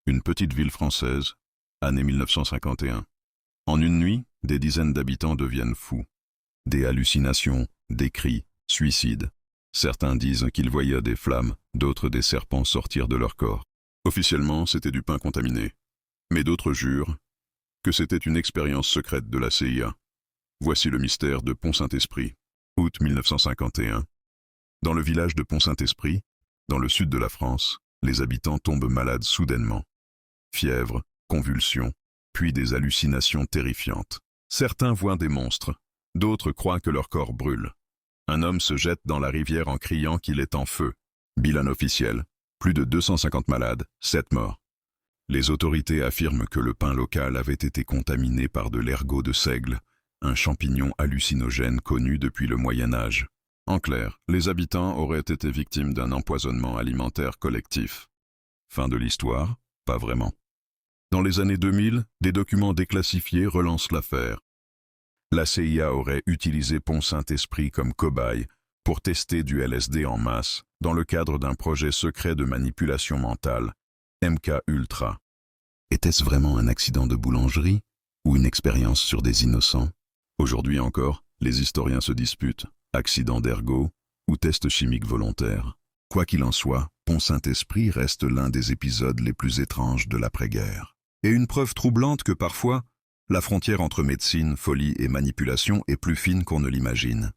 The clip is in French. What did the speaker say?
Une petite ville française, année 1951. En une nuit, des dizaines d'habitants deviennent fous. Des hallucinations, des cris, suicides. Certains disent qu'ils voyaient des flammes, d'autres des serpents sortir de leur corps. Officiellement, c'était du pain contaminé. Mais d'autres jurent que c'était une expérience secrète de la CIA. Voici le mystère de Pont-Saint-Esprit. Août 1951. Dans le village de Pont-Saint-Esprit, dans le sud de la France, les habitants tombent malades soudainement. Fièvre, convulsions, puis des hallucinations terrifiantes. Certains voient des monstres, d'autres croient que leur corps brûle. Un homme se jette dans la rivière en criant qu'il est en feu. Bilan officiel, plus de 250 malades, 7 morts. Les autorités affirment que le pain local avait été contaminé par de l'ergot de seigle, un champignon hallucinogène connu depuis le Moyen Âge. En clair, les habitants auraient été victimes d'un empoisonnement alimentaire collectif. Fin de l'histoire? Pas vraiment. Dans les années 2000, des documents déclassifiés relancent l'affaire. La CIA aurait utilisé Pont-Saint-Esprit comme cobaye pour tester du LSD en masse dans le cadre d'un projet secret de manipulation mentale, MK Ultra. Était-ce vraiment un accident de boulangerie ou une expérience sur des innocents? Aujourd'hui encore, les historiens se disputent, accident d'ergot ou test chimique volontaire. Quoi qu'il en soit, Pont-Saint-Esprit reste l'un des épisodes les plus étranges de l'après-guerre. Et une preuve troublante que parfois, la frontière entre médecine, folie et manipulation est plus fine qu'on ne l'imagine.